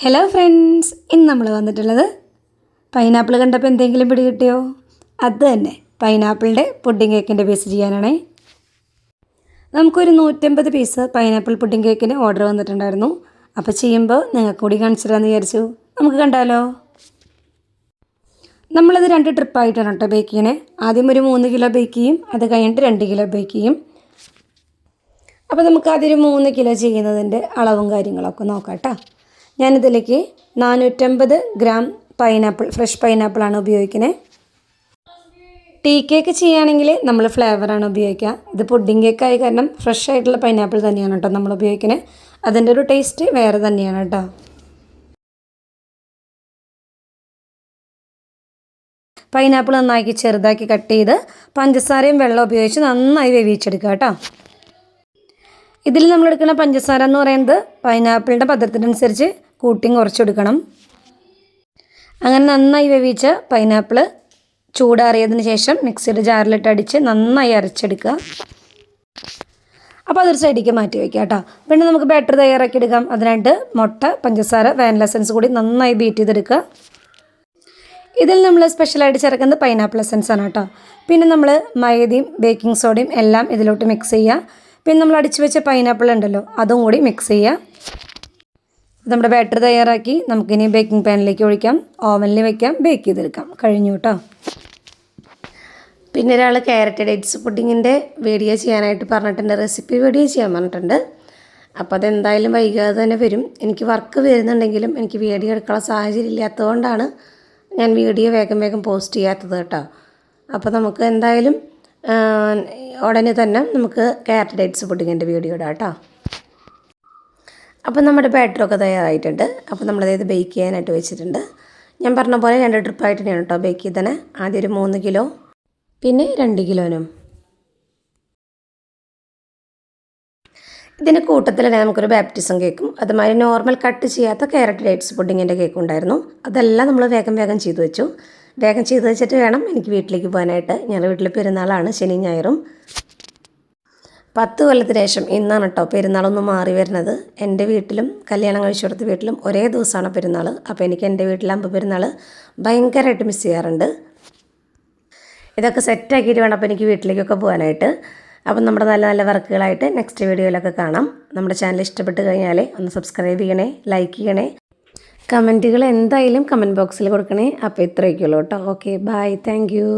Hello friends, ഇന്ന് നമ്മൾ വന്നിട്ടുള്ളത് പൈനാപ്പിൾ കണ്ടപ്പോൾ എന്തെങ്കിലും പിടി കിട്ടിയോ? അത് തന്നെ, പൈനാപ്പിളിൻ്റെ പുഡിംഗ് കേക്കിൻ്റെ പീസ് ചെയ്യാനാണേ. നമുക്കൊരു 150 പീസ് പൈനാപ്പിൾ പുഡിംഗ് കേക്കിന് ഓർഡർ വന്നിട്ടുണ്ടായിരുന്നു. അപ്പോൾ ചെയ്യുമ്പോൾ നിങ്ങൾക്ക് കൂടി കാണിച്ചു തരാമെന്ന് വിചാരിച്ചു. നമുക്ക് കണ്ടാലോ? നമ്മളത് 2 ട്രിപ്പായിട്ടാണ് കേട്ടോ ബേക്ക് ചെയ്യണേ. ആദ്യം ഒരു 3 കിലോ ബേക്ക് ചെയ്യും, അത് കഴിഞ്ഞിട്ട് 2 കിലോ ബേക്ക് ചെയ്യും. അപ്പോൾ നമുക്ക് അതൊരു 3 കിലോ ചെയ്യുന്നതിൻ്റെ അളവും കാര്യങ്ങളൊക്കെ നോക്കാം കേട്ടോ. ഞാനിതിലേക്ക് 450 ഗ്രാം പൈനാപ്പിൾ, ഫ്രഷ് പൈനാപ്പിളാണ് ഉപയോഗിക്കുന്നത്. ടീ കേക്ക് ചെയ്യുകയാണെങ്കിൽ നമ്മൾ ഫ്ലേവറാണ് ഉപയോഗിക്കുക. ഇത് പുഡിംഗ് കേക്കായ കാരണം ഫ്രഷ് ആയിട്ടുള്ള പൈനാപ്പിൾ തന്നെയാണ് കേട്ടോ നമ്മൾ ഉപയോഗിക്കുന്നത്. അതിൻ്റെ ഒരു ടേസ്റ്റ് വേറെ തന്നെയാണ് കേട്ടോ. പൈനാപ്പിൾ നന്നാക്കി ചെറുതാക്കി കട്ട് ചെയ്ത് പഞ്ചസാരയും വെള്ളം ഉപയോഗിച്ച് നന്നായി വേവിച്ചെടുക്കുക കേട്ടോ. ഇതിൽ നമ്മളെടുക്കുന്ന പഞ്ചസാര എന്ന് പറയുന്നത് പൈനാപ്പിളിൻ്റെ പദത്തിനനുസരിച്ച് കൂട്ടിയും കുറച്ചെടുക്കണം. അങ്ങനെ നന്നായി വേവിച്ച പൈനാപ്പിൾ ചൂടാറിയതിന് ശേഷം മിക്സിയുടെ ജാറിലിട്ട് അടിച്ച് നന്നായി അരച്ചെടുക്കുക. അപ്പോൾ അതൊരു സൈഡിലേക്ക് മാറ്റി വയ്ക്കുക കേട്ടോ. പിന്നെ നമുക്ക് ബാറ്റർ തയ്യാറാക്കി എടുക്കാം. അതിനായിട്ട് മുട്ട, പഞ്ചസാര, വാനില എസൻസ് കൂടി നന്നായി ബീറ്റ് ചെയ്തെടുക്കുക. ഇതിൽ നമ്മൾ സ്പെഷ്യലായിട്ട് ചേർക്കുന്നത് പൈനാപ്പിൾ എസൻസ് ആണ് കേട്ടോ. പിന്നെ നമ്മൾ മൈദയും ബേക്കിംഗ് സോഡയും എല്ലാം ഇതിലോട്ട് മിക്സ് ചെയ്യുക. പിന്നെ നമ്മൾ അടിച്ചു വെച്ച പൈനാപ്പിൾ ഉണ്ടല്ലോ, അതും കൂടി മിക്സ് ചെയ്യുക. നമ്മുടെ ബാറ്റർ തയ്യാറാക്കി നമുക്കിനി ബേക്കിംഗ് പാനിലേക്ക് ഒഴിക്കാം, ഓവനിൽ വയ്ക്കാം, ബേക്ക് ചെയ്തെടുക്കാം. കഴിഞ്ഞു കേട്ടോ. പിന്നെ ഒരാൾ ക്യാരറ്റ് ഡേറ്റ്സ് പുഡിങ്ങിൻ്റെ വീഡിയോ ചെയ്യാനായിട്ട് പറഞ്ഞിട്ടുണ്ട്, റെസിപ്പി വീഡിയോ ചെയ്യാൻ പറഞ്ഞിട്ടുണ്ട്. അപ്പോൾ അതെന്തായാലും വൈകാതെ തന്നെ വരും. എനിക്ക് വർക്ക് വരുന്നുണ്ടെങ്കിലും എനിക്ക് വീഡിയോ എടുക്കാനുള്ള സാഹചര്യം ഇല്ലാത്തതുകൊണ്ടാണ് ഞാൻ വീഡിയോ വേഗം പോസ്റ്റ് ചെയ്യാത്തത് കേട്ടോ. അപ്പോൾ നമുക്ക് എന്തായാലും ഉടനെ തന്നെ നമുക്ക് ക്യാരറ്റ് ഡേറ്റ്സ് പുഡിങ്ങിൻ്റെ വീഡിയോ ഇടാം കേട്ടോ. അപ്പോൾ നമ്മുടെ ബാറ്ററൊക്കെ തയ്യാറായിട്ടുണ്ട്. അപ്പോൾ നമ്മളതായത് ബേക്ക് ചെയ്യാനായിട്ട് വെച്ചിട്ടുണ്ട്. ഞാൻ പറഞ്ഞ പോലെ 2 ട്രിപ്പായിട്ട് തന്നെയാണ് കേട്ടോ ബേക്ക് ചെയ്തത്. ആദ്യം ഒരു 3 കിലോ, പിന്നെ 2 കിലോനും. ഇതിൻ്റെ കൂട്ടത്തിൽ തന്നെ നമുക്കൊരു ബാപ്റ്റിസം കേക്കും അതുമാതിരി നോർമൽ കട്ട് ചെയ്യാത്ത ക്യാരറ്റ് ഡേറ്റ്സ് പുഡിങ്ങിൻ്റെ കേക്കും ഉണ്ടായിരുന്നു. അതെല്ലാം നമ്മൾ വേഗം ചെയ്തു വെച്ചു. വേഗം ചെയ്ത് വെച്ചിട്ട് വേണം എനിക്ക് വീട്ടിലേക്ക് പോകാനായിട്ട്. ഞങ്ങളുടെ വീട്ടിൽ പെരുന്നാളാണ് ശനി ഞായറും. 10 കൊല്ലത്തിന് ശേഷം ഇന്നാണ് കേട്ടോ പെരുന്നാളൊന്ന് മാറി വരുന്നത്. എൻ്റെ വീട്ടിലും കല്യാണം കഴിച്ചു കൊടുത്ത വീട്ടിലും ഒരേ ദിവസമാണ് പെരുന്നാൾ. അപ്പോൾ എനിക്ക് എൻ്റെ വീട്ടിലാകുമ്പോൾ പെരുന്നാൾ ഭയങ്കരമായിട്ട് മിസ് ചെയ്യാറുണ്ട്. ഇതൊക്കെ സെറ്റാക്കിയിട്ട് വേണം അപ്പോൾ എനിക്ക് വീട്ടിലേക്കൊക്കെ പോകാനായിട്ട്. അപ്പം നമ്മുടെ നല്ല വർക്കുകളായിട്ട് നെക്സ്റ്റ് വീഡിയോയിലൊക്കെ കാണാം. നമ്മുടെ ചാനൽ ഇഷ്ടപ്പെട്ട് കഴിഞ്ഞാൽ ഒന്ന് സബ്സ്ക്രൈബ് ചെയ്യണേ, ലൈക്ക് ചെയ്യണേ, കമൻറ്റുകൾ എന്തായാലും കമൻറ്റ് ബോക്സിൽ കൊടുക്കണേ. അപ്പോൾ ഇത്രയൊക്കെയുള്ളൂ കേട്ടോ. Okay, bye, thank U.